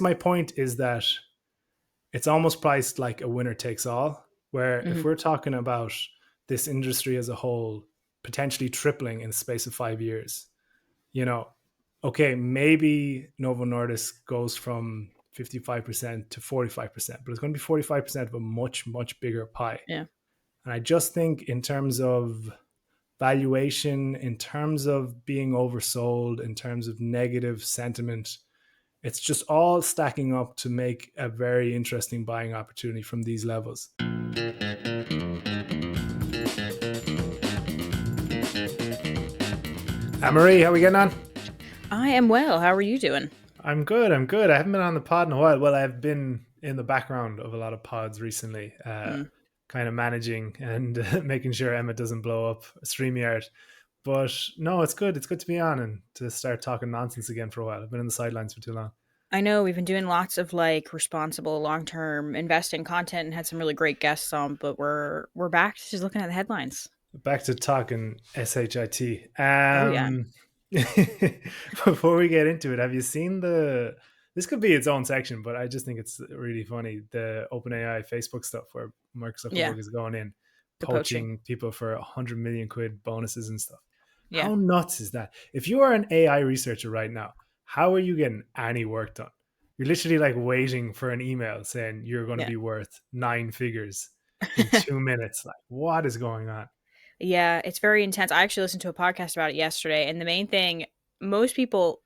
My point is that it's almost priced like a winner takes all, where if we're talking about this industry as a whole potentially tripling in the space of 5 years, okay, maybe Novo Nordisk goes from 55% to 45%, but it's going to be 45% of a much, much bigger pie. Yeah. And I just think in terms of valuation, in terms of being oversold, in terms of negative sentiment, it's just all stacking up to make a very interesting buying opportunity from these levels. Anne-Marie, how are we getting on? I am well. How are you doing? I'm good. I haven't been on the pod in a while. Well, I've been in the background of a lot of pods recently, kind of managing and making sure Emma doesn't blow up StreamYard. But no, it's good. It's good to be on and to start talking nonsense again for a while. I've been in the sidelines for too long. I know we've been doing lots of like responsible long-term investing content and had some really great guests on, but we're back to just looking at the headlines. Back to talking SHIT. Oh yeah. Before we get into it, have you seen this could be its own section, but I just think it's really funny, the OpenAI Facebook stuff where Mark Yeah. Zuckerberg is going in The poaching. poaching people for 100 million quid bonuses and stuff. Yeah. How nuts is that? If you are an AI researcher right now, how are you getting any work done? You're literally like waiting for an email saying you're going to Yeah. be worth 9 figures in 2 minutes. Like, what is going on? Yeah, it's very intense. I actually listened to a podcast about it yesterday, and the main thing, most people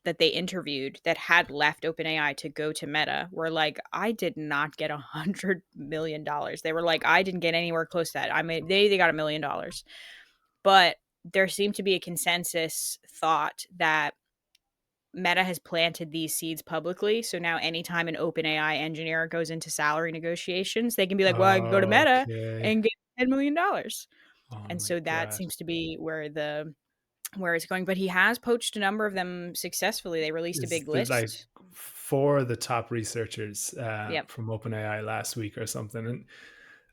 that they interviewed that had left OpenAI to go to Meta were like, I did not get $100 million. They were like, I didn't get anywhere close to that. I mean, they got $1 million. But there seemed to be a consensus thought that Meta has planted these seeds publicly. So now anytime an OpenAI engineer goes into salary negotiations, they can be like, well, I can go to Meta Okay. and get $10 million. Oh And my so that god. seems to be where it's going. But he has poached a number of them successfully. They released a Is big the like list. four of the top researchers Yep. from OpenAI last week or something? And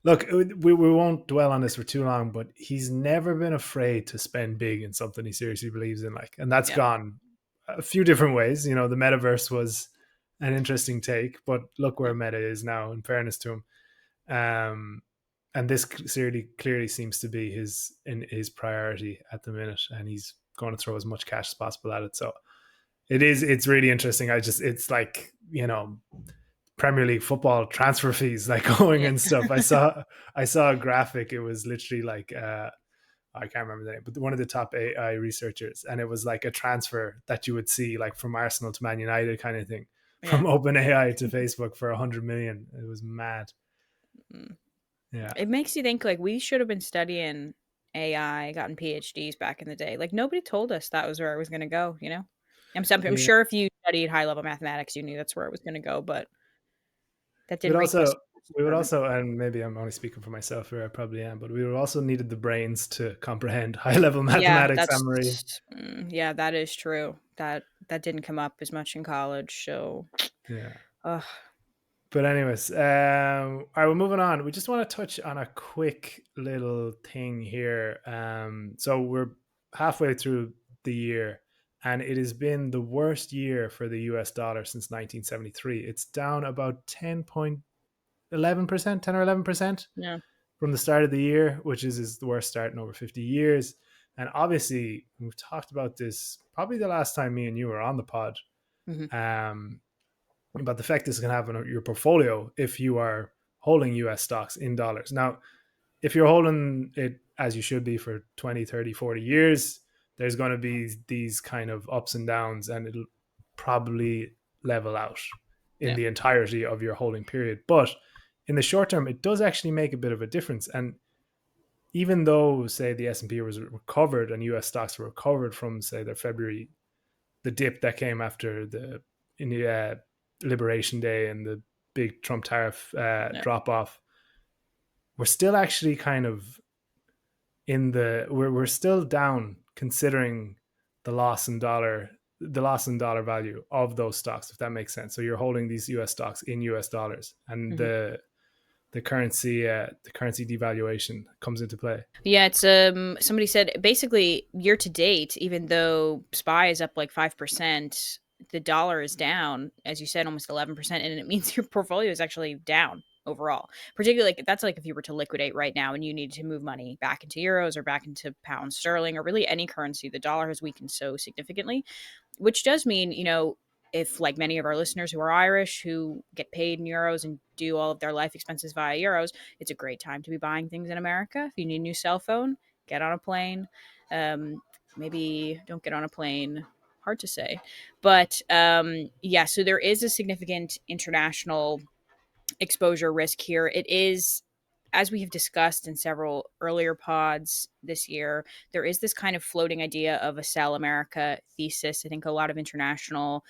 look, we won't dwell on this for too long, but he's never been afraid to spend big in something he seriously believes in. Like, and that's Yep. gone a few different ways. The metaverse was an interesting take, but look where Meta is now. In fairness to him, and this clearly seems to be his priority at the minute, and he's going to throw as much cash as possible at it. So it's really interesting. It's like Premier League football transfer fees like going Yeah. and stuff. I saw a graphic. It was literally like I can't remember the name, but one of the top AI researchers, and it was like a transfer that you would see like from Arsenal to Man United kind of thing, from Yeah. OpenAI to Facebook for 100 million. It was mad. Mm. Yeah. It makes you think like we should have been studying AI, gotten PhDs back in the day. Like nobody told us that was where it was going to go, you know? I'm Yeah. sure if you studied high level mathematics, you knew that's where it was going to go, but that We'd didn't also request we would development. also, and maybe I'm only speaking for myself here, I probably am, but we would also needed the brains to comprehend high level Yeah, mathematics, that's Anne-Marie. yeah, that is true. That didn't come up as much in college, so Yeah. ugh. But anyways, all right, we're moving on. We just want to touch on a quick little thing here. So we're halfway through the year, and it has been the worst year for the US dollar since 1973. It's down about 10.11%, 10 or 11% Yeah. from the start of the year, which is the worst start in over 50 years. And obviously, we've talked about this probably the last time me and you were on the pod. Mhm. Um, about the effect this can have on your portfolio if you are holding US stocks in dollars. Now, if you're holding it as you should be for 20, 30, 40 years, there's going to be these kind of ups and downs, and it'll probably level out in Yeah. the entirety of your holding period. But in the short term, it does actually make a bit of a difference. And even though, say, the S&P was recovered and US stocks were recovered from, say, their February, the dip that came after the Liberation Day and the big Trump tariff Yeah. drop off, we're still actually kind of we're still down considering the loss in dollar value of those stocks, if that makes sense. So you're holding these US stocks in US dollars, and Mhm. the currency devaluation comes into play. Yeah, it's somebody said basically year to date, even though SPY is up like 5%, the dollar is down, as you said, almost 11%, and it means your portfolio is actually down overall. Particularly, like that's like if you were to liquidate right now and you need to move money back into euros or back into pound sterling or really any currency, the dollar has weakened so significantly, which does mean, if like many of our listeners who are Irish who get paid in euros and do all of their life expenses via euros, it's a great time to be buying things in America. If you need a new cell phone, get on a plane. Maybe don't get on a plane. Hard to say. But yeah, so there is a significant international exposure risk here. It is, as we have discussed in several earlier pods this year, there is this kind of floating idea of a Sell America thesis. I think a lot of international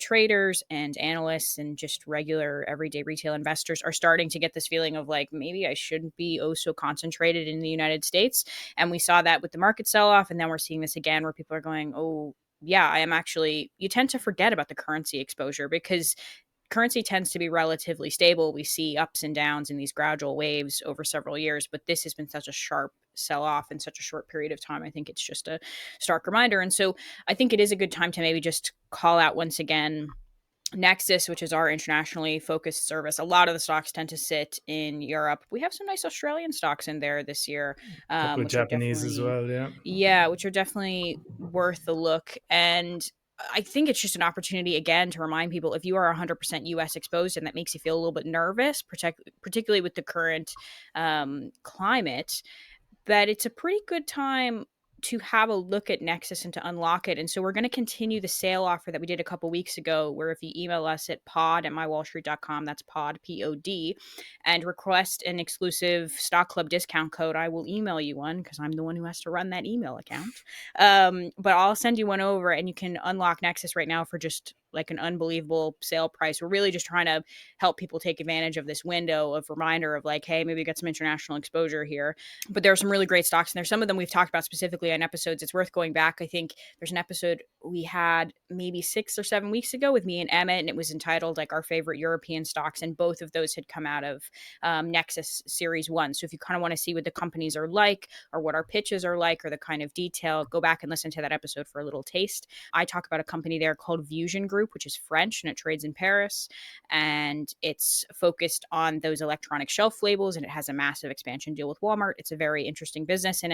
traders and analysts and just regular everyday retail investors are starting to get this feeling of like, maybe I shouldn't be oh so concentrated in the United States. And we saw that with the market sell off. And then we're seeing this again where people are going, oh, yeah, I am actually, you tend to forget about the currency exposure because currency tends to be relatively stable. We see ups and downs in these gradual waves over several years, but this has been such a sharp sell off in such a short period of time. I think it's just a stark reminder. And so I think it is a good time to maybe just call out once again Nexus, which is our internationally focused service. A lot of the stocks tend to sit in Europe. We have some nice Australian stocks in there this year, A couple of which are Japanese as definitely, well, yeah. yeah, which are definitely worth a look. And I think it's just an opportunity again to remind people if you are 100% US exposed and that makes you feel a little bit nervous, particularly with the current climate, that it's a pretty good time to have a look at Nexus and to unlock it. And so we're going to continue the sale offer that we did a couple weeks ago, where if you email us at pod@mywallstreet.com, that's pod, P-O-D, and request an exclusive stock club discount code, I will email you one because I'm the one who has to run that email account. But I'll send you one over and you can unlock Nexus right now for just like an unbelievable sale price. We're really just trying to help people take advantage of this window of reminder of like, hey, maybe get some international exposure here. But there are some really great stocks in there. Some of them we've talked about specifically on episodes. It's worth going back. I think there's an episode we had maybe 6 or 7 weeks ago with me and Emmett, and it was entitled like our favorite European stocks. And both of those had come out of Nexus Series 1. So if you kind of want to see what the companies are like or what our pitches are like or the kind of detail, go back and listen to that episode for a little taste. I talk about a company there called Vusion Group, which is French and it trades in Paris. And it's focused on those electronic shelf labels and it has a massive expansion deal with Walmart. It's a very interesting business and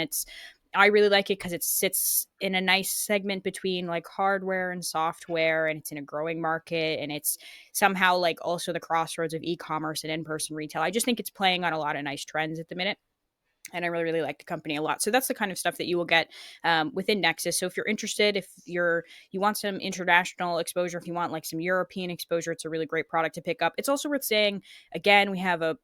I really like it because it sits in a nice segment between like hardware and software and it's in a growing market and it's somehow like also the crossroads of e-commerce and in-person retail. I just think it's playing on a lot of nice trends at the minute. And I really, really like the company a lot. So that's the kind of stuff that you will get within Nexus. So if you're interested, if you want some international exposure, if you want like some European exposure, it's a really great product to pick up. It's also worth saying, again, we have a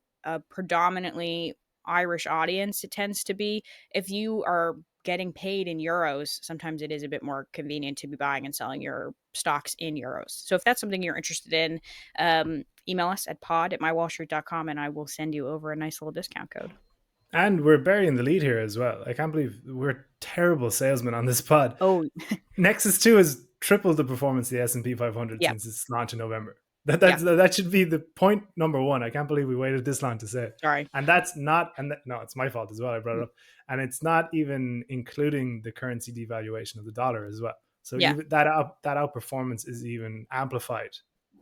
predominantly Irish audience. It tends to be if you are getting paid in euros, sometimes it is a bit more convenient to be buying and selling your stocks in euros. So if that's something you're interested in, email us at pod@mywallstreet.com and I will send you over a nice little discount code. And we're burying the lead here as well. I can't believe we're terrible salesmen on this pod. Oh, Nexus 2 has tripled the performance of the S&P 500 yeah. since its launch in November. Yeah. That should be the point number one. I can't believe we waited this long to say it. Sorry. And that's not, no, it's my fault as well. I brought it up. And it's not even including the currency devaluation of the dollar as well. So Yeah. even that outperformance is even amplified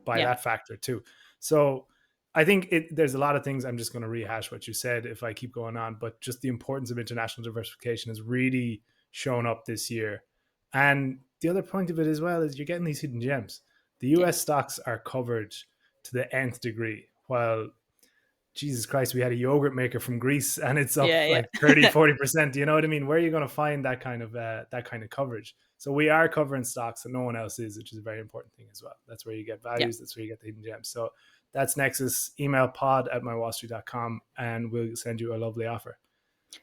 by Yeah. that factor too. So I think there's a lot of things. I'm just going to rehash what you said if I keep going on, but just the importance of international diversification has really shown up this year. And the other point of it as well is you're getting these hidden gems. The Yeah. US stocks are covered to the nth degree, while Jesus Christ, we had a yogurt maker from Greece and it's up Yeah. like 30, 40%. You know what I mean? Where are you going to find that kind of coverage? So we are covering stocks that no one else is, which is a very important thing as well. That's where you get values. Yeah. That's where you get the hidden gems. So that's Nexus. Email pod@mywallstreet.com and we'll send you a lovely offer.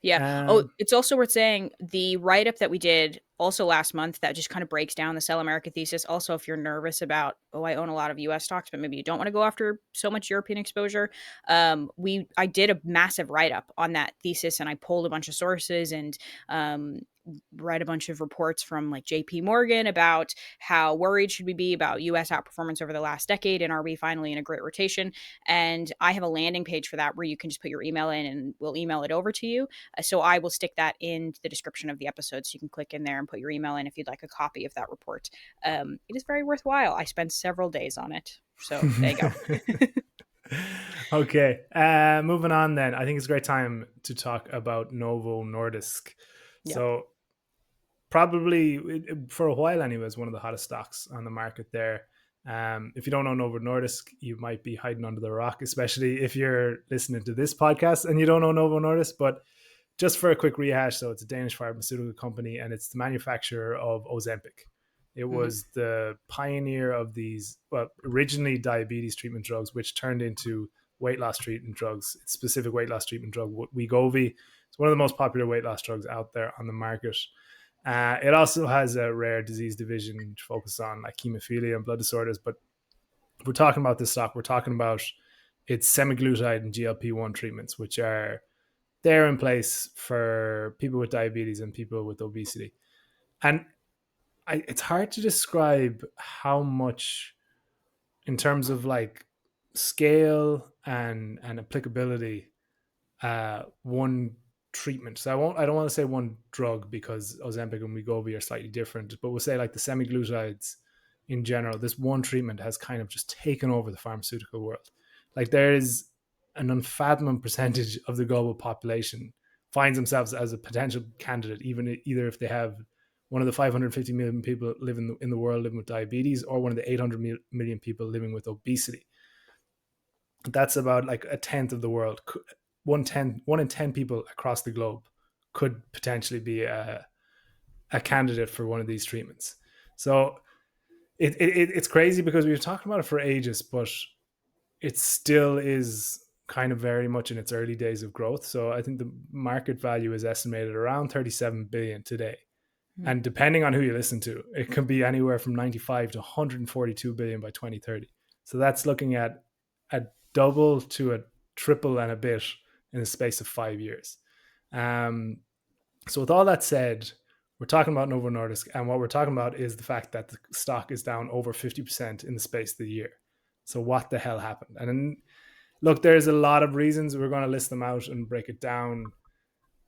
Yeah. Oh, it's also worth saying the write-up that we did also last month that just kind of breaks down the Sell America thesis. Also, if you're nervous about, I own a lot of US stocks, but maybe you don't want to go after so much European exposure. I did a massive write-up on that thesis and I pulled a bunch of sources and read a bunch of reports from like JP Morgan about how worried should we be about US outperformance over the last decade, and are we finally in a great rotation. And I have a landing page for that where you can just put your email in and we'll email it over to you. So I will stick that in the description of the episode, so you can click in there and put your email in if you'd like a copy of that report. It is very worthwhile. I spent several days on it, so there you go. Okay, moving on then. I think it's a great time to talk about Novo Nordisk. Yep. So probably for a while anyway, is one of the hottest stocks on the market there. If you don't know Novo Nordisk, you might be hiding under the rock, especially if you're listening to this podcast and you don't know Novo Nordisk. But just for a quick rehash, so it's a Danish pharmaceutical company and it's the manufacturer of Ozempic. It was the pioneer of these, well, originally diabetes treatment drugs, which turned into weight loss treatment drugs. It's specific weight loss treatment drug, Wegovy. It's one of the most popular weight loss drugs out there on the market. It also has a rare disease division focused on like hemophilia and blood disorders. But if we're talking about this stock, we're talking about its semaglutide and GLP-1 treatments, which are there in place for people with diabetes and people with obesity. And it's hard to describe how much, in terms of like scale and applicability, one treatment. So I don't want to say one drug because Ozempic and Wegovy are slightly different, but we'll say like the semaglutides in general. This one treatment has kind of just taken over the pharmaceutical world. Like there is an unfathomable percentage of the global population finds themselves as a potential candidate, either if they have one of the 550 million people living in the world living with diabetes, or one of the 800 million people living with obesity. That's about like a tenth of the world. One in 10 people across the globe could potentially be a candidate for one of these treatments. So it's crazy because we've talked about it for ages, but it still is kind of very much in its early days of growth. So I think the market value is estimated around 37 billion today. And depending on who you listen to, it can be anywhere from 95 to 142 billion by 2030. So that's looking at a double to a triple and a bit in the space of 5 years. So with all that said, we're talking about Novo Nordisk, and what we're talking about is the fact that the stock is down over 50% in the space of the year. So what the hell happened? And then, look, there's a lot of reasons. We're going to list them out and break it down.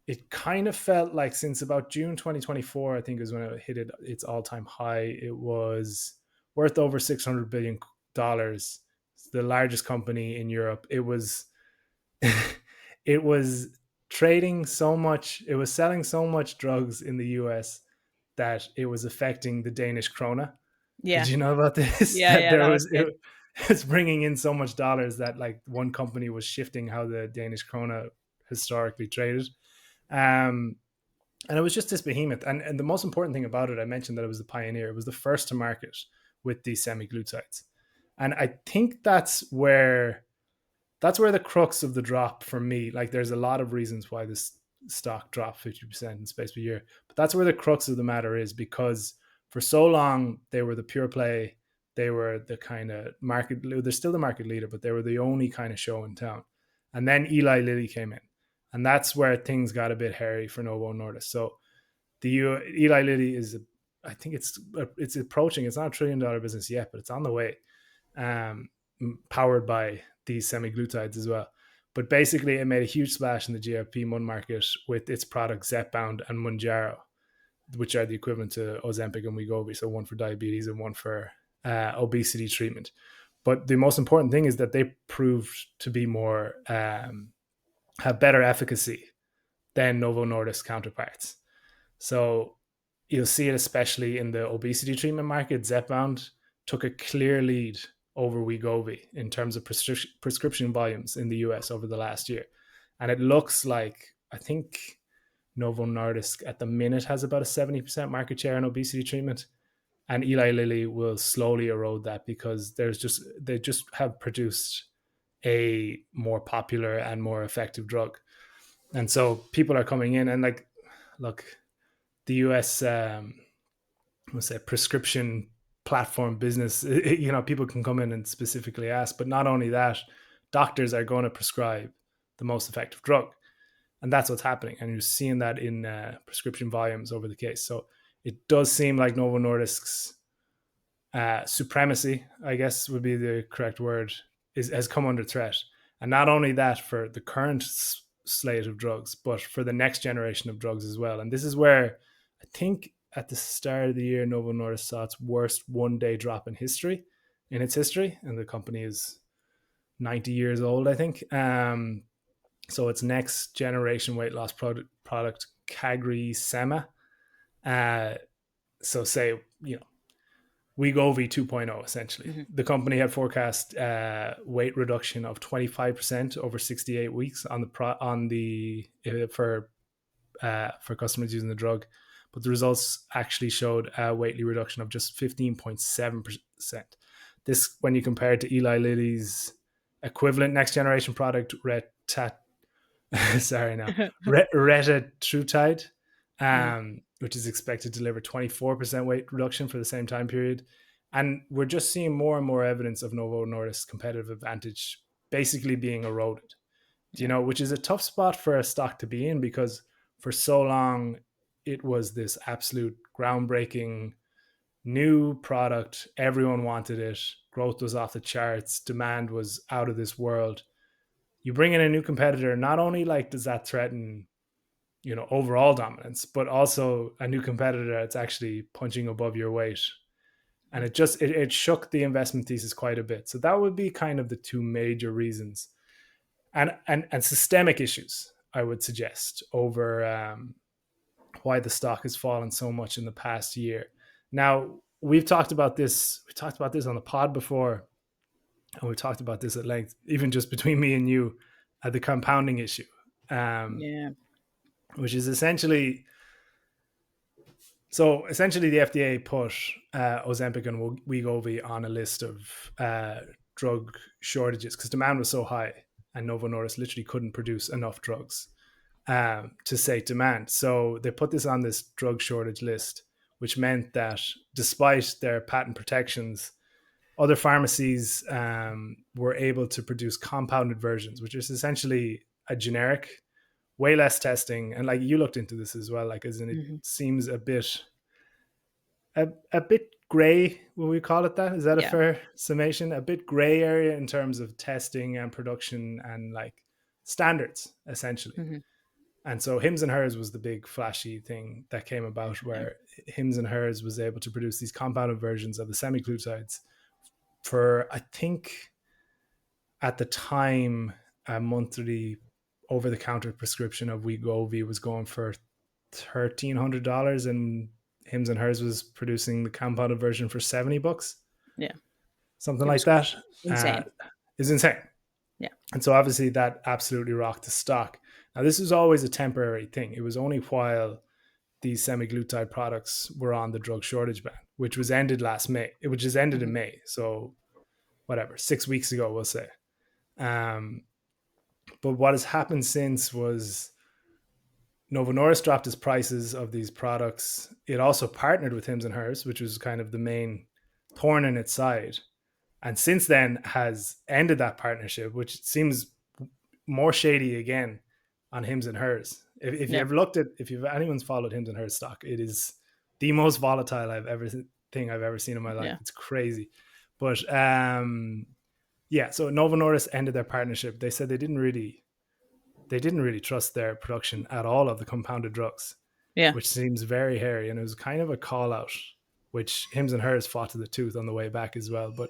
It kind of felt like since about June 2024, I think is when it hit its all-time high. It was worth over $600 billion. It's the largest company in Europe. It was it was trading so much. It was selling so much drugs in the US that it was affecting the Danish krona. Yeah. Did you know about this? Yeah, There that was was good. it's bringing in so much dollars that like one company was shifting how the Danish krona historically traded. And it was just this behemoth. And the most important thing about it, I mentioned that it was the pioneer. It was the first to market with these semaglutides. And I think that's where the crux of the drop for me. Like there's a lot of reasons why this stock dropped 50% in space per year, but that's where the crux of the matter is, because for so long they were the pure play. They were the kind of market, they're still the market leader, but they were the only kind of show in town. And then Eli Lilly came in. And that's where things got a bit hairy for Novo Nordisk. So the Eli Lilly is, I think it's approaching. It's not $1 trillion business yet, but it's on the way. Powered by these semaglutides as well. But basically, it made a huge splash in the GLP-1 market with its products Zepbound and Mounjaro, which are the equivalent to Ozempic and Wegovy. So one for diabetes and one for obesity treatment. But the most important thing is that they proved to be more have better efficacy than Novo Nordisk counterparts. So you'll see it especially in the obesity treatment market. Zepbound took a clear lead over Wegovy in terms of prescription volumes in the US over the last year. And it looks like, I think Novo Nordisk at the minute has about a 70% market share in obesity treatment. And Eli Lilly will slowly erode that because they just have produced a more popular and more effective drug. And so people are coming in and like, look, the US, let's say prescription platform business, people can come in and specifically ask, but not only that, doctors are going to prescribe the most effective drug. And that's what's happening. And you're seeing that in prescription volumes over the case. So it does seem like Novo Nordisk's supremacy, I guess would be the correct word, has come under threat. And not only that for the current slate of drugs, but for the next generation of drugs as well. And this is where I think at the start of the year, Novo Nordisk saw its worst one-day drop in its history, and the company is 90 years old, I think. So its next generation weight loss product Cagri Sema. So say, Wegovy 2.0, essentially. Mm-hmm. The company had forecast weight reduction of 25% over 68 weeks for customers using the drug, but the results actually showed a weight reduction of just 15.7%. This, when you compare it to Eli Lilly's equivalent next generation product, retatrutide, which is expected to deliver 24% weight reduction for the same time period. And we're just seeing more and more evidence of Novo Nordisk's competitive advantage basically being eroded, which is a tough spot for a stock to be in, because for so long it was this absolute groundbreaking new product. Everyone wanted it. Growth was off the charts. Demand was out of this world. You bring in a new competitor, not only does that threaten overall dominance, but also a new competitor that's actually punching above your weight. And it shook the investment thesis quite a bit. So that would be kind of the two major reasons, and systemic issues, I would suggest, over why the stock has fallen so much in the past year. Now, we've talked about this. We talked about this on the pod before, and we talked about this at length, even just between me and you, the compounding issue, which is essentially the FDA put Ozempic and Wegovy on a list of drug shortages because demand was so high, and Novo Nordisk literally couldn't produce enough drugs to sate demand. So they put this on this drug shortage list, which meant that despite their patent protections, other pharmacies were able to produce compounded versions, which is essentially a generic, way less testing. And you looked into this as well, as in it seems a bit gray. Will we call it that? Is that a fair summation? A bit gray area in terms of testing and production and standards, essentially. And so Hims and Hers was the big flashy thing that came about, where Hims and Hers was able to produce these compounded versions of the semaglutides for, I think, at the time, a monthly over-the-counter prescription of Wegovy was going for $1,300, and Hims and Hers was producing the compounded version for $70. Yeah, something like that. Insane. Is insane. Yeah, and so obviously that absolutely rocked the stock. Now, this was always a temporary thing. It was only while these semaglutide products were on the drug shortage ban, which was ended last May. It was just ended in May. So whatever, 6 weeks ago, we'll say. But what has happened since was Novo Nordisk dropped its prices of these products. It also partnered with Hims and Hers, which was kind of the main thorn in its side. And since then has ended that partnership, which seems more shady again on Hims and Hers. If you ever if anyone's followed Hims and Hers stock, it is the most volatile I've ever seen in my life. Yeah. It's crazy. But so Novo Nordisk ended their partnership. They said they didn't really trust their production at all of the compounded drugs. Yeah. Which seems very hairy. And it was kind of a call out, which Hims and Hers fought to the tooth on the way back as well. But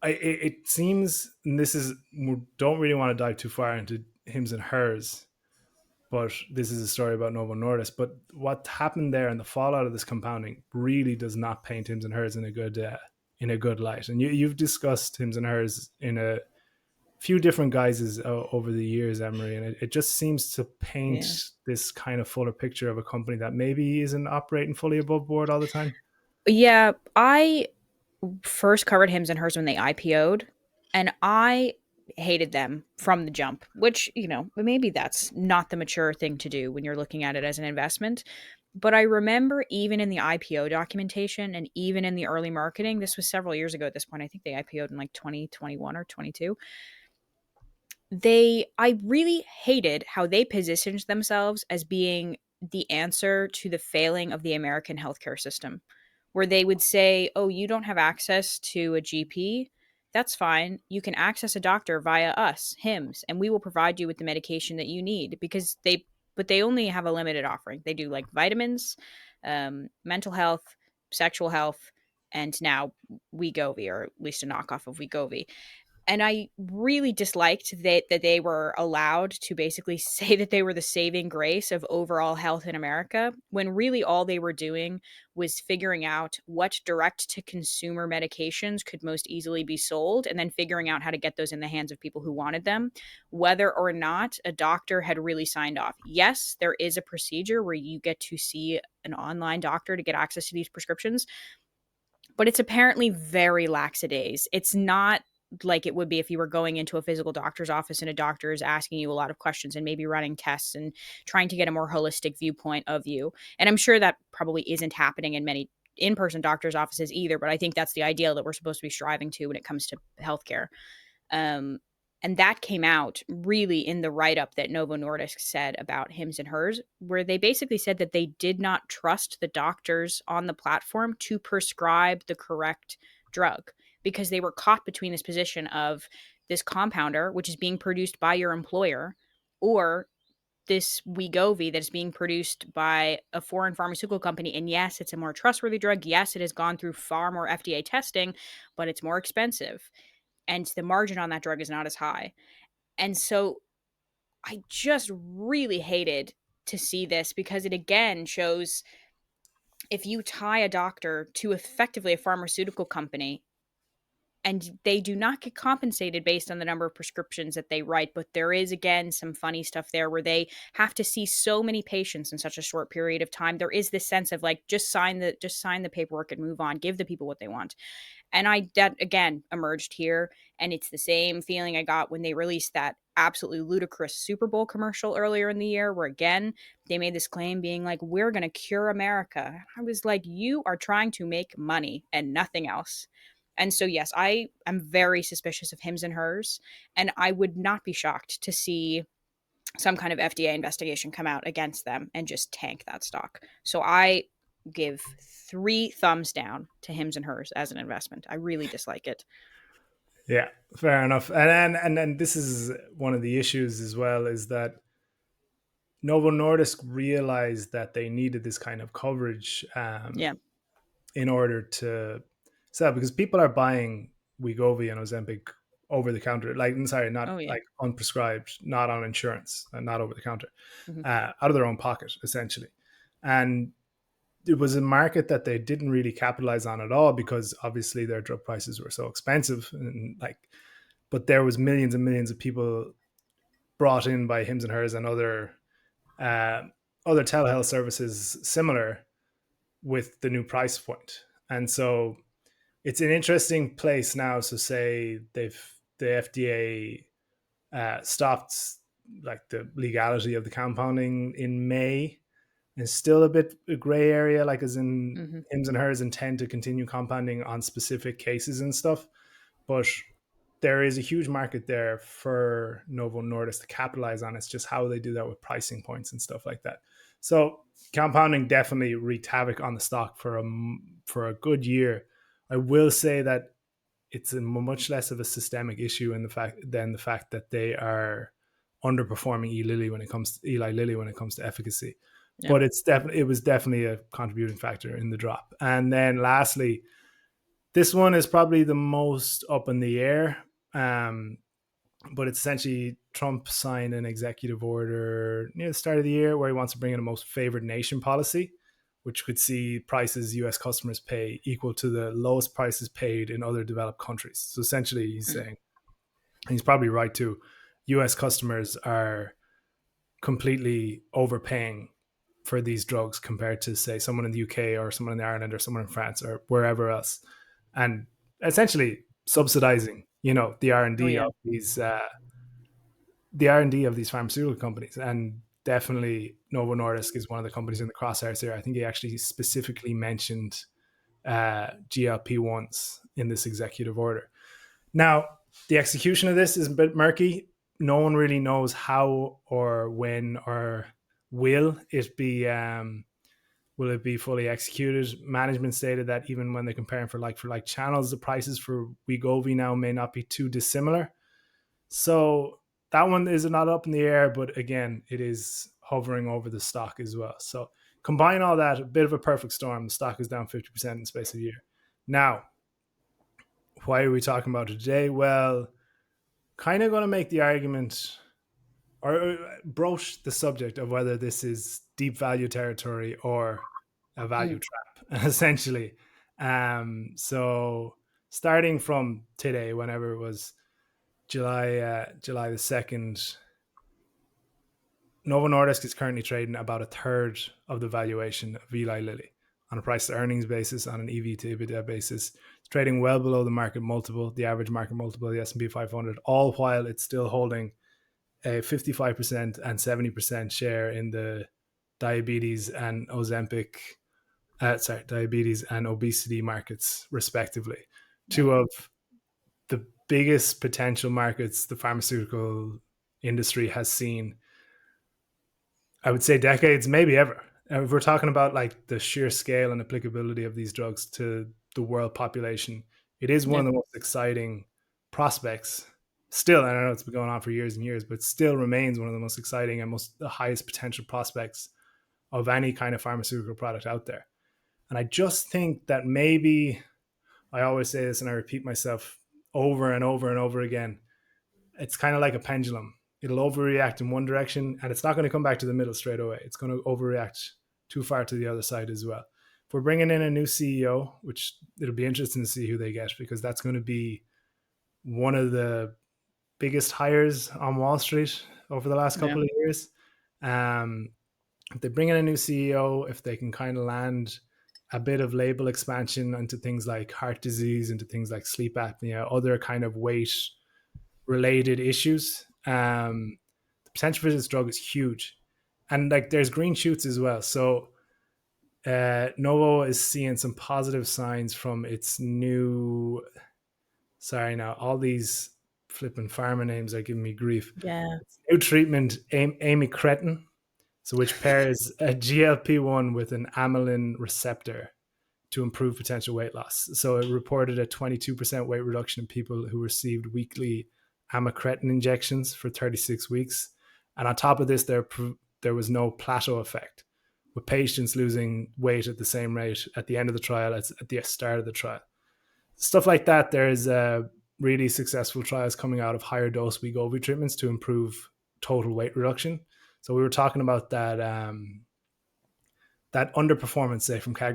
it seems, and we don't really want to dive too far into Hims and Hers, but this is a story about Novo Nordisk. But what happened there and the fallout of this compounding really does not paint Hims and Hers in a good light. And you've discussed Hims and Hers in a few different guises over the years, Emery, and it just seems to paint this kind of fuller picture of a company that maybe isn't operating fully above board all the time. Yeah, I first covered Hims and Hers when they IPO'd, and I hated them from the jump, which, maybe that's not the mature thing to do when you're looking at it as an investment. But I remember even in the IPO documentation and even in the early marketing, this was several years ago at this point, I think they IPO'd in 2021 or 22. I really hated how they positioned themselves as being the answer to the failing of the American healthcare system, where they would say, "Oh, you don't have access to a GP? That's fine. You can access a doctor via us, HIMS, and we will provide you with the medication that you need." But they only have a limited offering. They do like vitamins, mental health, sexual health, and now Wegovy, or at least a knockoff of Wegovy. And I really disliked that they were allowed to basically say that they were the saving grace of overall health in America, when really all they were doing was figuring out what direct to consumer medications could most easily be sold, and then figuring out how to get those in the hands of people who wanted them, whether or not a doctor had really signed off. Yes, there is a procedure where you get to see an online doctor to get access to these prescriptions, but it's apparently very laxadays. It's not like it would be if you were going into a physical doctor's office and a doctor is asking you a lot of questions and maybe running tests and trying to get a more holistic viewpoint of you. And I'm sure that probably isn't happening in many in-person doctors' offices either, but I think that's the ideal that we're supposed to be striving to when it comes to healthcare. Um, and that came out really in the write up that Novo Nordisk said about Hims and Hers, where they basically said that they did not trust the doctors on the platform to prescribe the correct drug, because they were caught between this position of this compounder, which is being produced by your employer, or this Wegovy that is being produced by a foreign pharmaceutical company. And yes, it's a more trustworthy drug. Yes, it has gone through far more FDA testing, but it's more expensive, and the margin on that drug is not as high. And so I just really hated to see this, because it again shows, if you tie a doctor to effectively a pharmaceutical company and they do not get compensated based on the number of prescriptions that they write, but there is again some funny stuff there where they have to see so many patients in such a short period of time. There is this sense of like, just sign the paperwork and move on, give the people what they want. And that again emerged here. And it's the same feeling I got when they released that absolutely ludicrous Super Bowl commercial earlier in the year, where again, they made this claim being like, we're going to cure America. I was like, you are trying to make money and nothing else. And so, yes, I am very suspicious of Hims and Hers. And I would not be shocked to see some kind of FDA investigation come out against them and just tank that stock. So I give 3 thumbs down to Hims and Hers as an investment. I really dislike it. Yeah, fair enough. And then this is one of the issues as well, is that Novo Nordisk realized that they needed this kind of coverage Yeah. in order to sell, because people are buying Wegovy and Ozempic over the counter, like, sorry, not Oh yeah. like unprescribed, not on insurance, and not over the counter, Mm-hmm. out of their own pocket, essentially. And it was a market that they didn't really capitalize on at all, because obviously their drug prices were so expensive, and like, but there was millions and millions of people brought in by Hims and Hers and uh, other telehealth services similar, with the new price point. And so it's an interesting place now. So say the FDA stopped like the legality of the compounding in May. It's still a bit a gray area, like as in Mm-hmm. Hims and Hers intend to continue compounding on specific cases and stuff. But there is a huge market there for Novo Nordisk to capitalize on. It's just how they do that with pricing points and stuff like that. So compounding definitely wreaked havoc on the stock for a good year. I will say that it's a much less of a systemic issue in the fact than the fact that they are underperforming Eli Lilly when it comes to efficacy. Yeah. But it was definitely a contributing factor in the drop. And then lastly, this one is probably the most up in the air. Um, but it's essentially Trump signed an executive order near the start of the year where he wants to bring in a most favored nation policy, which could see prices US customers pay equal to the lowest prices paid in other developed countries. So essentially, he's Mm. saying, he's probably right too, US customers are completely overpaying for these drugs compared to, say, someone in the UK or someone in Ireland or someone in France or wherever else, and essentially subsidizing, the R and Oh D yeah. of the R and D of these pharmaceutical companies. And definitely, Novo Nordisk is one of the companies in the crosshairs here. I think he actually specifically mentioned GLP ones in this executive order. Now, the execution of this is a bit murky. no one really knows how or when or will it be will it be fully executed. Management stated that even when they're comparing for like channels, the prices for Wegovy now may not be too dissimilar. So that one is not up in the air, but again, it is hovering over the stock as well. So combine all that, a bit of a perfect storm. The stock is down 50% in the space of a year. Now, why are we talking about it today? Well, kind of going to make the argument or broach the subject of whether this is deep value territory or a value trap, essentially. So starting from today, whenever it was July the 2nd, Novo Nordisk is currently trading about a third of the valuation of Eli Lilly on a price to earnings basis, on an EV to EBITDA basis. It's trading well below the market multiple, the average market multiple of the S&P 500, all while it's still holding a 55% and 70% share in the diabetes and diabetes and obesity markets, respectively. Yeah. Two of the biggest potential markets the pharmaceutical industry has seen, I would say decades, maybe ever. If we're talking about like the sheer scale and applicability of these drugs to the world population, it is one Yeah. of the most exciting prospects. Still, I know it's been going on for years and years, but still remains one of the most exciting and the highest potential prospects of any kind of pharmaceutical product out there. And I just think that maybe, I always say this and I repeat myself over and over and over again, it's kind of like a pendulum. It'll overreact in one direction and it's not going to come back to the middle straight away. It's going to overreact too far to the other side as well. If we're bringing in a new CEO, which it'll be interesting to see who they get, because that's going to be one of the biggest hires on Wall Street over the last Yeah. couple of years. If they bring in a new CEO, if they can kind of land a bit of label expansion into things like heart disease, into things like sleep apnea, other kind of weight related issues, the potential for this drug is huge. And like there's green shoots as well. So Novo is seeing some positive signs from its new, sorry now, all these flipping pharma names are giving me grief. Yeah. New treatment, amycretin, so which pairs a GLP-1 with an amylin receptor to improve potential weight loss. So it reported a 22% weight reduction in people who received weekly amycretin injections for 36 weeks. And on top of this, there was no plateau effect, with patients losing weight at the same rate at the end of the trial as at the start of the trial. Stuff like that. There's really successful trials coming out of higher dose Wegovy treatments to improve total weight reduction. So we were talking about that that underperformance, say, from Yeah.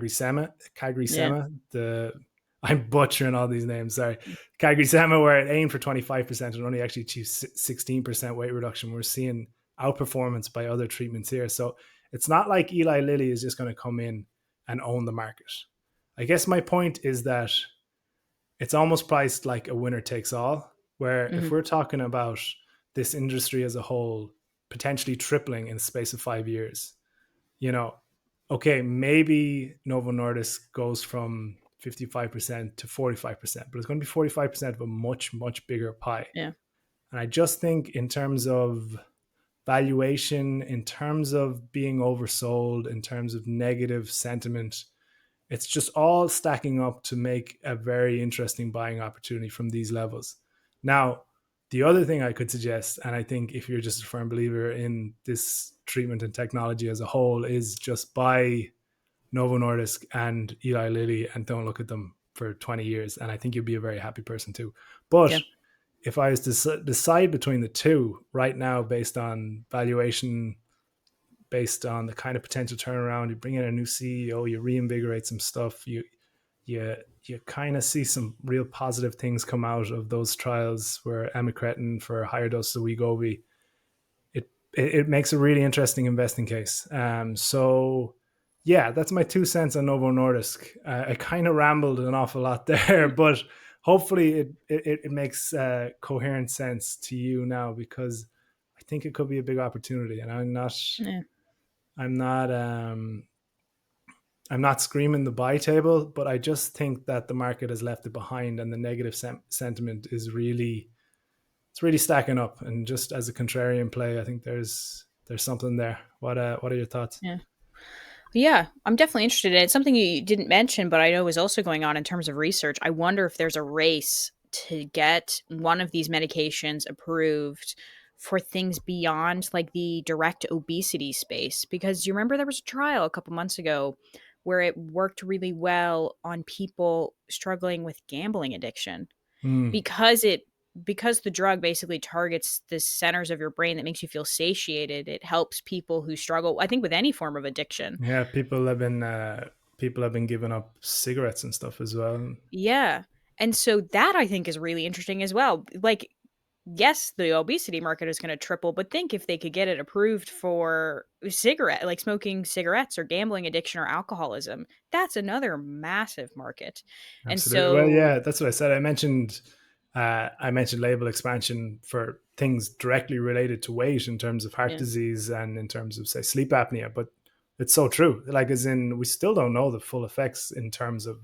CagriSema, I'm butchering all these names, sorry. CagriSema, where it aimed for 25% and only actually achieved 16% weight reduction. We're seeing outperformance by other treatments here. So it's not like Eli Lilly is just going to come in and own the market. I guess my point is that it's almost priced like a winner takes all, where if we're talking about this industry as a whole potentially tripling in the space of 5 years, you know, okay, maybe Novo Nordisk goes from 55% to 45%, but it's going to be 45% of a much, much bigger pie. Yeah. And I just think in terms of valuation, in terms of being oversold, in terms of negative sentiment, it's just all stacking up to make a very interesting buying opportunity from these levels. Now, the other thing I could suggest, and I think if you're just a firm believer in this treatment and technology as a whole, is just buy Novo Nordisk and Eli Lilly and don't look at them for 20 years. And I think you'd be a very happy person too. But Yeah. if I was to decide between the two right now, based on valuation, based on the kind of potential turnaround, you bring in a new CEO, you reinvigorate some stuff, you kind of see some real positive things come out of those trials where amycretin for higher doses of Wegovy, it makes a really interesting investing case. So yeah, that's my 2 cents on Novo Nordisk. I kind of rambled an awful lot there, but hopefully it makes coherent sense to you now, because I think it could be a big opportunity, and Yeah. I'm not I'm not screaming the buy table, but I just think that the market has left it behind, and the negative sentiment is really it's really stacking up. And just as a contrarian play, I think there's something there. What are your thoughts? Yeah. Yeah, I'm definitely interested in it. It's something you didn't mention, but I know is also going on in terms of research. I wonder if there's a race to get one of these medications approved for things beyond like the direct obesity space. Because you remember there was a trial a couple months ago where it worked really well on people struggling with gambling addiction Mm. because the drug basically targets the centers of your brain that makes you feel satiated. It helps people who struggle, I think, with any form of addiction. Yeah, people have been giving up cigarettes and stuff as well. Yeah. And so that I think is really interesting as well. Like, yes, the obesity market is going to triple, but think if they could get it approved for like smoking cigarettes or gambling addiction or alcoholism, that's another massive market. And Absolutely. Well, so, yeah, that's what I said. I mentioned label expansion for things directly related to weight in terms of heart yeah, disease and in terms of say sleep apnea, but it's so true. Like as in we still don't know the full effects in terms of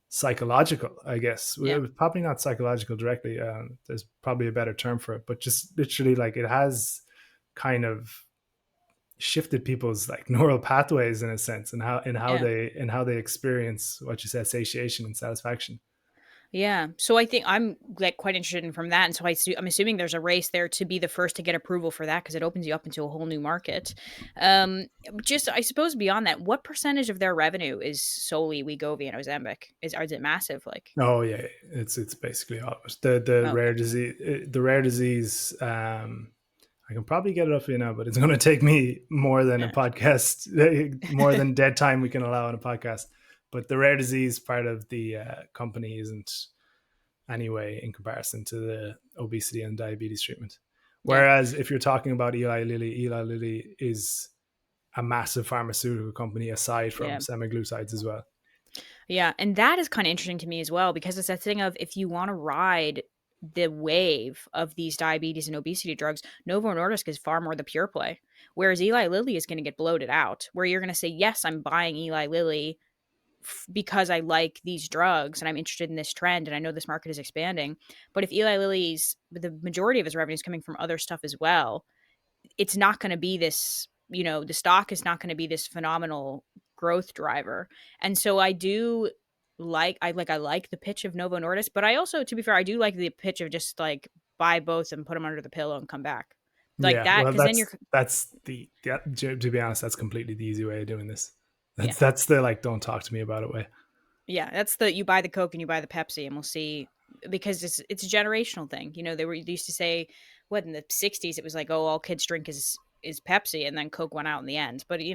psychological, I guess. yeah, Probably not psychological directly. There's probably a better term for it, but just literally like it has kind of shifted people's like neural pathways in a sense and yeah. how they experience what you said, satiation and satisfaction. Yeah. So I think I'm like quite interested in from that. And so I'm assuming there's a race there to be the first to get approval for that because it opens you up into a whole new market. Um, just, I suppose beyond that, what percentage of their revenue is solely Wegovy and Ozempic? Is it massive? Like, Oh yeah, it's basically all of it. The okay. rare disease, the rare disease. I can probably get it up for you now, but it's going to take me more than a Yeah. podcast, more than dead time we can allow on a podcast. But the rare disease part of the company isn't anyway in comparison to the obesity and diabetes treatment. Yeah. Whereas if you're talking about Eli Lilly is a massive pharmaceutical company aside from Yeah. semaglutides as well. Yeah, and that is kind of interesting to me as well because it's that thing of if you want to ride the wave of these diabetes and obesity drugs, Novo Nordisk is far more the pure play. Whereas Eli Lilly is going to get bloated out, where you're going to say, yes, I'm buying Eli Lilly because I like these drugs and I'm interested in this trend and I know this market is expanding. But if Eli Lilly's, the majority of his revenue is coming from other stuff as well, it's not going to be this, the stock is not going to be this phenomenal growth driver. And so I like the pitch of Novo Nordisk, but I also, to be fair, I do like the pitch of just like buy both and put them under the pillow and come back like Yeah, that. well, Cause then you're, that's the yeah, to be honest, that's completely the easy way of doing this. yeah, That's the like, don't talk to me about it way. yeah, that's the, you buy the Coke and you buy the Pepsi and we'll see because it's a generational thing. They used to say what in the 60s it was like, oh, all kids drink is Pepsi and then Coke won out in the end. But you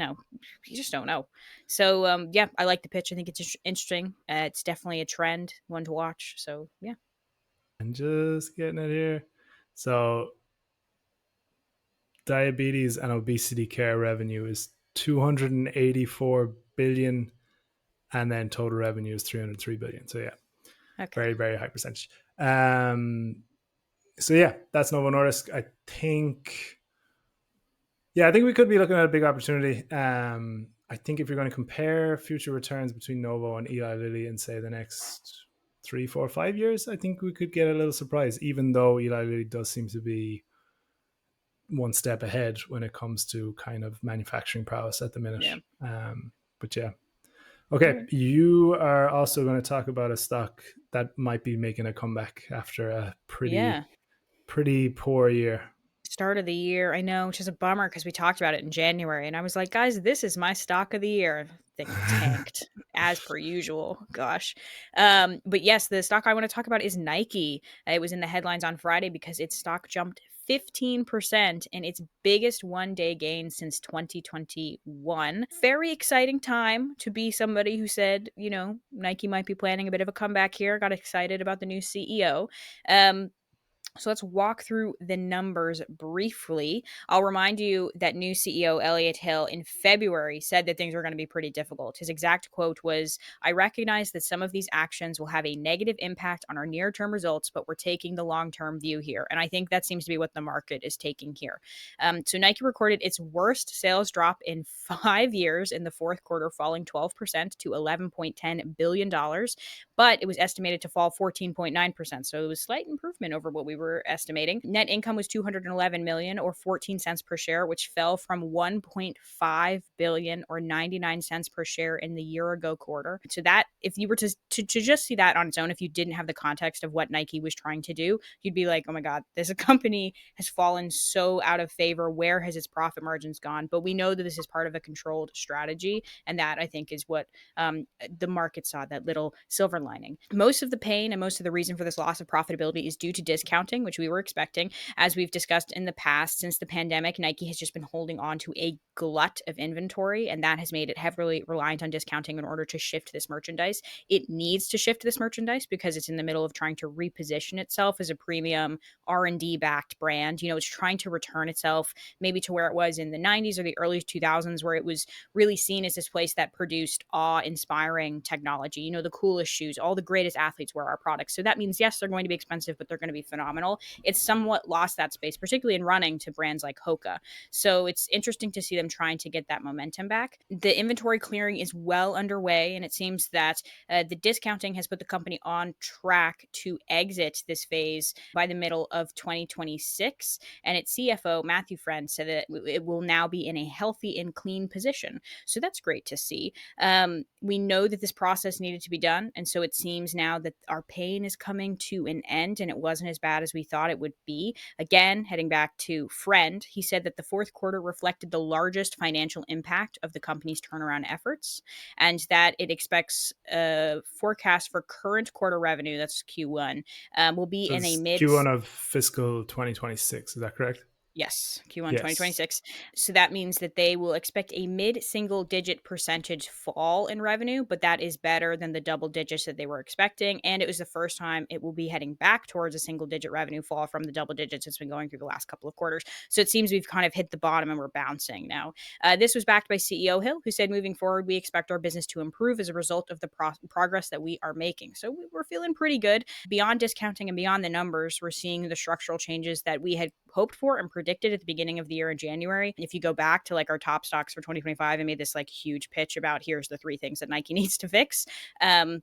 just don't know. So yeah, I like the pitch. I think it's interesting. It's definitely a trend, one to watch. So yeah. And just getting it here. So diabetes and obesity care revenue is 284 billion, and then total revenue is 303 billion. So yeah, Okay. very very high percentage. So yeah, that's Novo Nordisk. I think we could be looking at a big opportunity. I think if you're going to compare future returns between Novo and Eli Lilly in say the next 3, 4, 5 years, I think we could get a little surprise, even though Eli Lilly does seem to be one step ahead when it comes to kind of manufacturing prowess at the minute. Yeah. But yeah. Okay, Okay. you are also going to talk about a stock that might be making a comeback after a Yeah. pretty poor year. Start of the year, I know, which is a bummer because we talked about it in January, and I was like, guys, this is my stock of the year. Thing tanked as per usual. Gosh, but yes, the stock I want to talk about is Nike. It was in the headlines on Friday because its stock jumped 15% in its biggest one-day gain since 2021. Very exciting time to be somebody who said, Nike might be planning a bit of a comeback here. Got excited about the new CEO. So let's walk through the numbers briefly. I'll remind you that new CEO Elliott Hill in February said that things were going to be pretty difficult. His exact quote was, I recognize that some of these actions will have a negative impact on our near-term results, but we're taking the long-term view here. And I think that seems to be what the market is taking here. So Nike recorded its worst sales drop in 5 years in the fourth quarter, falling 12% to $11.10 billion. but it was estimated to fall 14.9%. So it was slight improvement over what we were estimating. Net income was 211 million or 14 cents per share, which fell from 1.5 billion or 99 cents per share in the year ago quarter. So that, if you were to just see that on its own, if you didn't have the context of what Nike was trying to do, you'd be like, oh my God, this company has fallen so out of favor. Where has its profit margins gone? But we know that this is part of a controlled strategy. And that, I think, is what the market saw, that little silver lining. Most of the pain and most of the reason for this loss of profitability is due to discounting, which we were expecting. As we've discussed in the past, since the pandemic, Nike has just been holding on to a glut of inventory, and that has made it heavily reliant on discounting in order to shift this merchandise. It needs to shift this merchandise because it's in the middle of trying to reposition itself as a premium R&D backed brand. It's trying to return itself maybe to where it was in the 90s or the early 2000s, where it was really seen as this place that produced awe-inspiring technology, the coolest shoes, all the greatest athletes wear our products. So that means, yes, they're going to be expensive, but they're going to be phenomenal. It's somewhat lost that space, particularly in running, to brands like Hoka. So it's interesting to see them trying to get that momentum back. The inventory clearing is well underway, and it seems that the discounting has put the company on track to exit this phase by the middle of 2026. And its CFO, Matthew Friend, said that it will now be in a healthy and clean position. So that's great to see. We know that this process needed to be done. And so it seems now that our pain is coming to an end, and it wasn't as bad as we thought it would be. Again, heading back to Friend, he said that the fourth quarter reflected the largest financial impact of the company's turnaround efforts, and that it expects a forecast for current quarter revenue, that's Q1, will be So in a it's mid. Q1 of fiscal 2026. Is that correct? Yes, Q1 Yes. 2026. So that means that they will expect a mid-single digit percentage fall in revenue, but that is better than the double digits that they were expecting. And it was the first time it will be heading back towards a single digit revenue fall from the double digits it's been going through the last couple of quarters. So it seems we've kind of hit the bottom and we're bouncing now. This was backed by CEO Hill, who said, moving forward, we expect our business to improve as a result of the progress that we are making. So we're feeling pretty good. Beyond discounting and beyond the numbers, we're seeing the structural changes that we had hoped for and predicted at the beginning of the year in January. If you go back to our top stocks for 2025, I made this huge pitch about, here's the three things that Nike needs to fix. And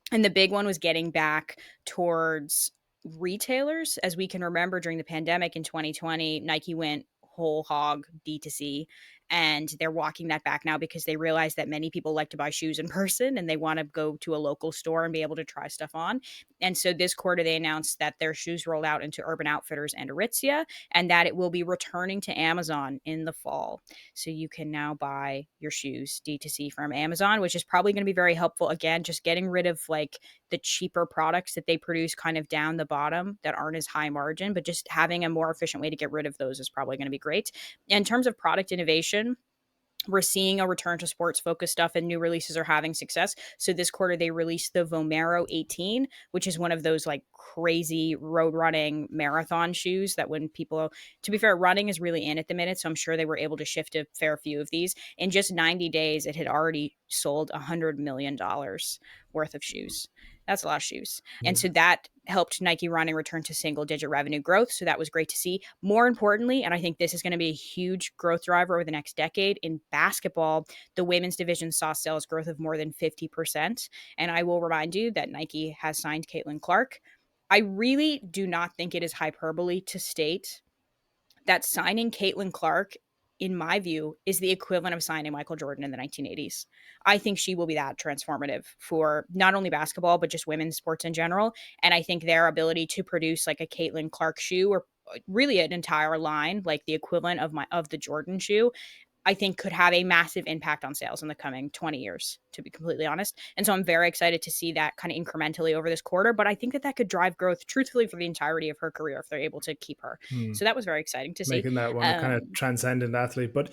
the big one was getting back towards retailers. As we can remember, during the pandemic in 2020, Nike went whole hog D2C, and they're walking that back now because they realize that many people like to buy shoes in person and they want to go to a local store and be able to try stuff on. And so this quarter, they announced that their shoes rolled out into Urban Outfitters and Aritzia, and that it will be returning to Amazon in the fall. So you can now buy your shoes D2C from Amazon, which is probably going to be very helpful. Again, just getting rid of the cheaper products that they produce kind of down the bottom that aren't as high margin, but just having a more efficient way to get rid of those is probably going to be great. In terms of product innovation, we're seeing a return to sports focused stuff, and new releases are having success. So this quarter they released the Vomero 18, which is one of those crazy road running marathon shoes that, when people, to be fair, running is really in at the minute. So I'm sure they were able to shift a fair few of these. In just 90 days, it had already sold $100 million worth of shoes. That's a lot of shoes. And so that helped Nike running return to single digit revenue growth. So that was great to see. More importantly, and I think this is going to be a huge growth driver over the next decade, in basketball, the women's division saw sales growth of more than 50%. And I will remind you that Nike has signed Caitlin Clark. I really do not think it is hyperbole to state that signing Caitlin Clark, in my view, is the equivalent of signing Michael Jordan in the 1980s. I think she will be that transformative for not only basketball, but just women's sports in general. And I think their ability to produce a Caitlin Clark shoe, or really an entire line, like the equivalent of the Jordan shoe, I think could have a massive impact on sales in the coming 20 years, to be completely honest. And so I'm very excited to see that kind of incrementally over this quarter. But I think that could drive growth, truthfully, for the entirety of her career if they're able to keep her. Hmm. So that was very exciting to see. Making that one a kind of transcendent athlete. But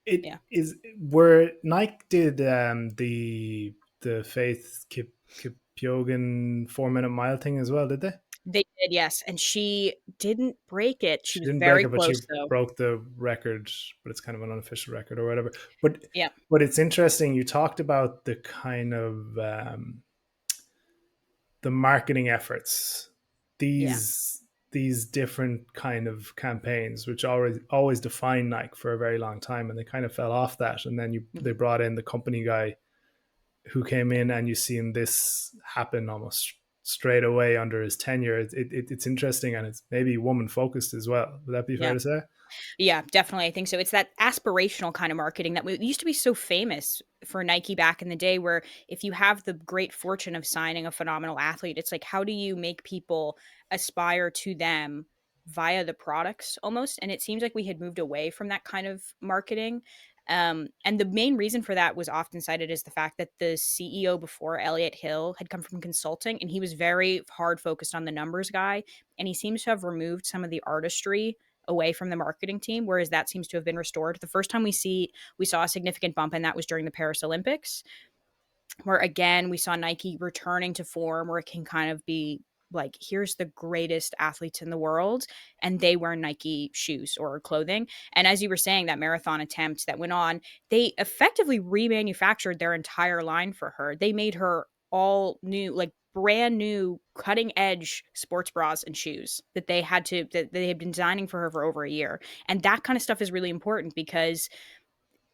it Yeah. is where Nike did the Faith Kipchogen 4 minute mile thing as well, did they? They did, yes. And she didn't break it. She She was didn't break very it, but she close, though. broke the record, but it's kind of an unofficial record or whatever. But Yeah. it's interesting. You talked about the kind of the marketing efforts, Yeah. these different kind of campaigns, which always defined Nike for a very long time, and they kind of fell off that. And then they Mhm. brought in the company guy who came in, and you've seen this happen almost straight away under his tenure. It's interesting, and it's maybe woman focused as well. Would that be fair Yeah. to say? Yeah, definitely. I think so. It's that aspirational kind of marketing that we used to be so famous for Nike back in the day, where if you have the great fortune of signing a phenomenal athlete, it's like, how do you make people aspire to them via the products almost? And it seems like we had moved away from that kind of marketing. And the main reason for that was often cited as the fact that the CEO before, Elliot Hill, had come from consulting, and he was very hard focused on the numbers guy. And he seems to have removed some of the artistry away from the marketing team, whereas that seems to have been restored. The first time we saw a significant bump, and that was during the Paris Olympics, where again we saw Nike returning to form, where it can kind of be like, here's the greatest athletes in the world, and they wear Nike shoes or clothing. And as you were saying, that marathon attempt that went on, they effectively remanufactured their entire line for her. They made her all new, like brand new, cutting edge sports bras and shoes that they had been designing for her for over a year. And that kind of stuff is really important because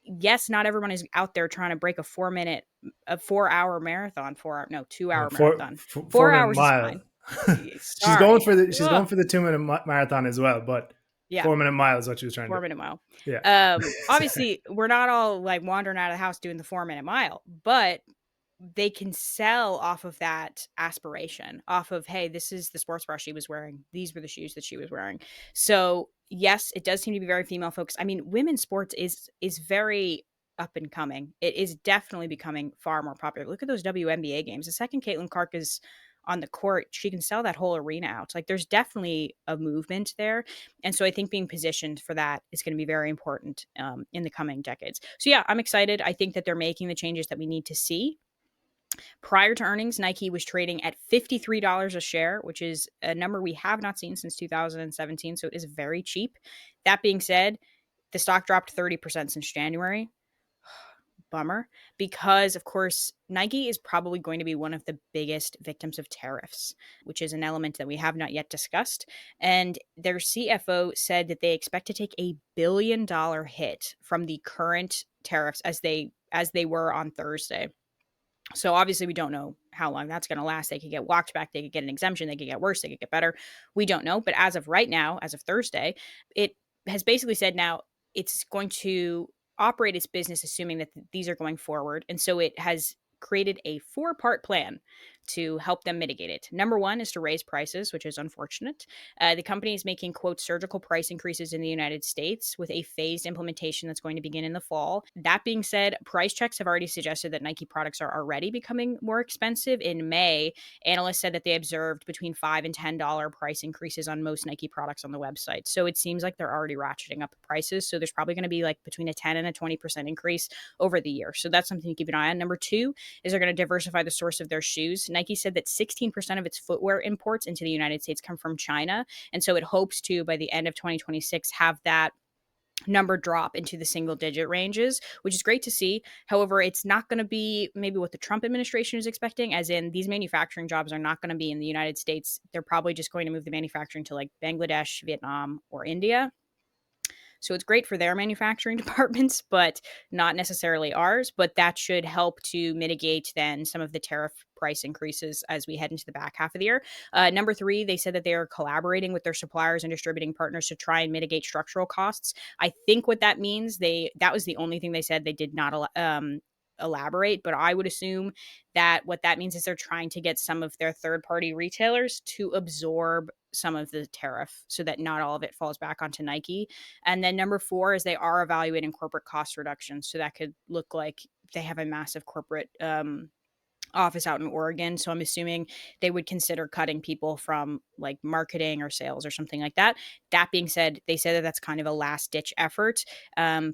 yes, not everyone is out there trying to break a 4 hour marathon, 4 hour, no, 2 hour marathon. 4 minute 4 hours is mile. fine. Sorry. She's going Ugh. for the 2 minute marathon as well, but Yeah. 4 minute mile is what she was trying to 4 minute mile. do. Yeah. Obviously, we're not all like wandering out of the house doing the 4 minute mile, but they can sell off of that aspiration, off of, hey, this is the sports bra she was wearing. These were the shoes that she was wearing. So yes, it does seem to be very female focused. I mean, women's sports is very up and coming. It is definitely becoming far more popular. Look at those WNBA games. The second Caitlin Clark is on the court, she can sell that whole arena out. Like, there's definitely a movement there. And so I think being positioned for that is going to be very important in the coming decades. So yeah, I'm excited. I think that they're making the changes that we need to see. Prior to earnings, Nike was trading at $53 a share, which is a number we have not seen since 2017. So it is very cheap. That being said, the stock dropped 30% since January. Bummer, because of course Nike is probably going to be one of the biggest victims of tariffs, which is an element that we have not yet discussed. And their CFO said that they expect to take $1 billion hit from the current tariffs as they were on Thursday. So obviously we don't know how long that's going to last. They could get walked back, they could get an exemption, they could get worse, they could get better. We don't know. But as of right now, as of Thursday, it has basically said now it's going to operate its business assuming that these are going forward. And so it has created a 4-part plan to help them mitigate it. Number one is to raise prices, which is unfortunate. The company is making, quote, surgical price increases in the United States with a phased implementation that's going to begin in the fall. That being said, price checks have already suggested that Nike products are already becoming more expensive. In May, analysts said that they observed between $5 and $10 price increases on most Nike products on the website. So it seems like they're already ratcheting up prices. So there's probably going to be like between a 10 and a 20% increase over the year. So that's something to keep an eye on. Number two is they're going to diversify the source of their shoes. Nike said that 16% of its footwear imports into the United States come from China. And so it hopes to, by the end of 2026, have that number drop into the single digit ranges, which is great to see. However, it's not going to be maybe what the Trump administration is expecting, as in these manufacturing jobs are not going to be in the United States. They're probably just going to move the manufacturing to like Bangladesh, Vietnam, or India. So it's great for their manufacturing departments, but not necessarily ours. But that should help to mitigate then some of the tariff price increases as we head into the back half of the year. Number three, they said that they are collaborating with their suppliers and distributing partners to try and mitigate structural costs. I think what that means, that was the only thing they said. They did not elaborate, but I would assume that what that means is they're trying to get some of their third-party retailers to absorb some of the tariff so that not all of it falls back onto Nike. And then number four is they are evaluating corporate cost reductions. So that could look like they have a massive corporate office out in Oregon. So I'm assuming they would consider cutting people from like marketing or sales or something like that. That being said, they said that that's kind of a last ditch effort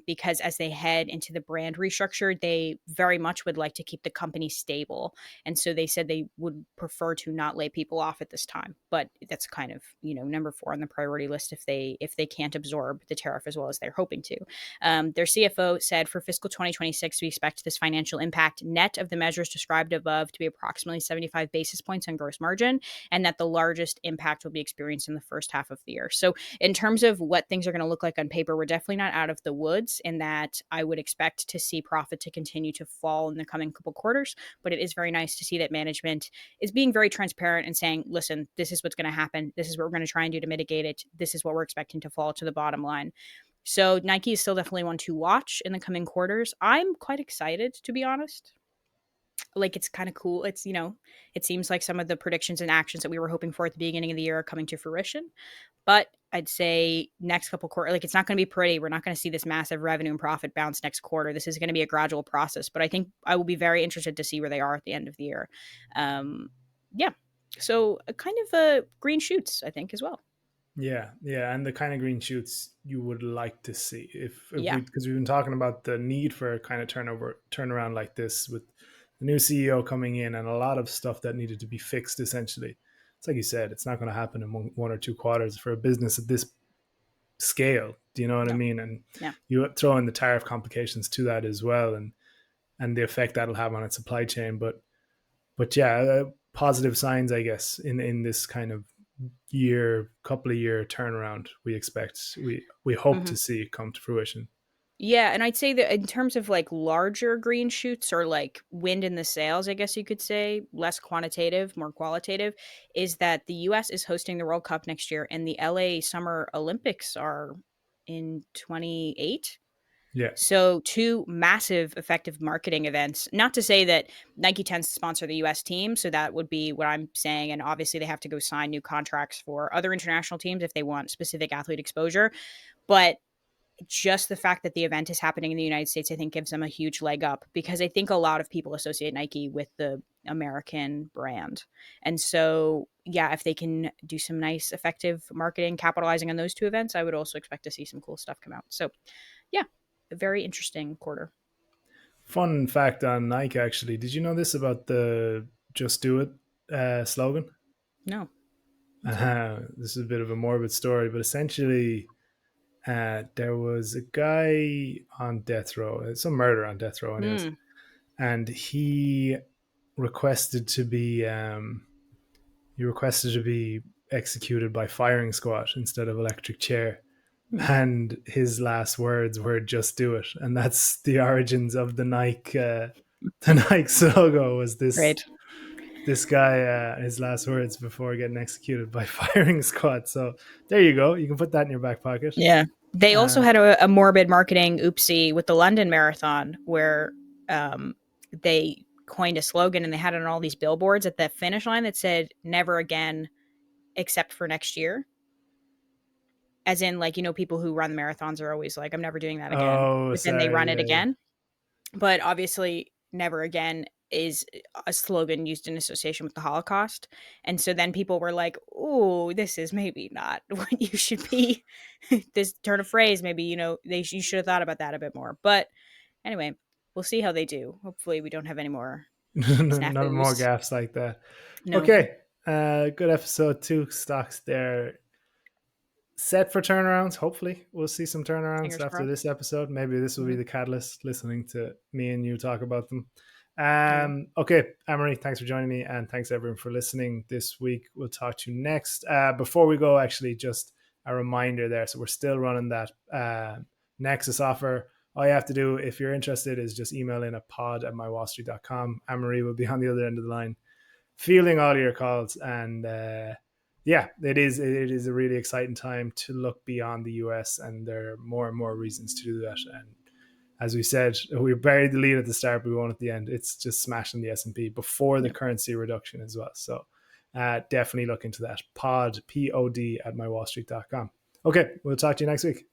because as they head into the brand restructure, they very much would like to keep the company stable. And so they said they would prefer to not lay people off at this time. But that's kind of, number four on the priority list if they can't absorb the tariff as well as they're hoping to. Their CFO said for fiscal 2026, we expect this financial impact net of the measures described above to be approximately 75 basis points on gross margin, and that the largest impact will be experienced in the first half of the year. So in terms of what things are going to look like on paper, we're definitely not out of the woods in that I would expect to see profit to continue to fall in the coming couple quarters. But it is very nice to see that management is being very transparent and saying, listen, this is what's going to happen. This is what we're going to try and do to mitigate it. This is what we're expecting to fall to the bottom line. So Nike is still definitely one to watch in the coming quarters. I'm quite excited, to be honest. Like, it's kind of cool. It's, it seems like some of the predictions and actions that we were hoping for at the beginning of the year are coming to fruition. But I'd say next couple quarters, like, it's not going to be pretty. We're not going to see this massive revenue and profit bounce next quarter. This is going to be a gradual process. But I think I will be very interested to see where they are at the end of the year. Yeah. So kind of green shoots, I think, as well. Yeah, yeah, and the kind of green shoots you would like to see if Yeah. we, because we've been talking about the need for a kind of turnaround like this with the new CEO coming in and a lot of stuff that needed to be fixed. Essentially, it's like you said, it's not going to happen in one or two quarters for a business at this scale. Do you know what I No. mean? And Yeah. you throw in the tariff complications to that as well, and the effect that'll have on its supply chain. But yeah, positive signs, I guess, in this kind of couple of year turnaround we hope Mm-hmm. to see come to fruition. Yeah, and I'd say that in terms of like larger green shoots or like wind in the sails, I guess you could say, less quantitative, more qualitative, is that the US is hosting the World Cup next year and the LA Summer Olympics are in 28. Yeah. So two massive effective marketing events. Not to say that Nike tends to sponsor the US team, so that would be what I'm saying, and obviously they have to go sign new contracts for other international teams if they want specific athlete exposure, but just the fact that the event is happening in the United States, I think gives them a huge leg up because I think a lot of people associate Nike with the American brand. And so, yeah, if they can do some nice, effective marketing, capitalizing on those two events, I would also expect to see some cool stuff come out. So, yeah, a very interesting quarter. Fun fact on Nike, actually, did you know this about the "Just Do It" slogan? No, what's that? This is a bit of a morbid story, but essentially, there was a guy on death row, some murder on death row, anyways, Hmm. and requested to be um, he requested to be executed by firing squad instead of electric chair. Hmm. And his last words were "just do it," and that's the origins of the Nike logo. Was Great. this guy, his last words before getting executed by firing squad? So there you go. You can put that in your back pocket. Yeah. They also Uh, had a morbid marketing oopsie with the London Marathon where um, they coined a slogan and they had it on all these billboards at the finish line that said never again except for next year. As in, like, people who run the marathons are always like, I'm never doing that again. oh, But then they sorry. run it Yeah, again. But obviously, never again is a slogan used in association with the Holocaust. And so then people were like, oh, this is maybe not what you should be. This turn of phrase, maybe, you should have thought about that a bit more. But anyway, we'll see how they do. Hopefully, we don't have any more yeah. None more snafus. gaps like that. No, Okay. Good episode. Two stocks there set for turnarounds. Hopefully, we'll see some turnarounds fingers after crossed. this episode. Maybe this will be Hmm. the catalyst, listening to me and you talk about them. I will. Okay, Amory, thanks for joining me, and thanks everyone for listening this week. We'll talk to you next. Before we go, actually, just a reminder there. So we're still running that Nexus offer. All you have to do, if you're interested, is just email in at pod@mywallstreet.com. Amory will be on the other end of the line, fielding all your calls, and yeah, it is a really exciting time to look beyond the US, and there are more and more reasons to do that. And as we said, we buried the lead at the start, but we won at the end. It's just smashing the S&P before the Yep. currency reduction as well. So definitely look into that. Pod, P-O-D, at mywallstreet.com. Okay, we'll talk to you next week.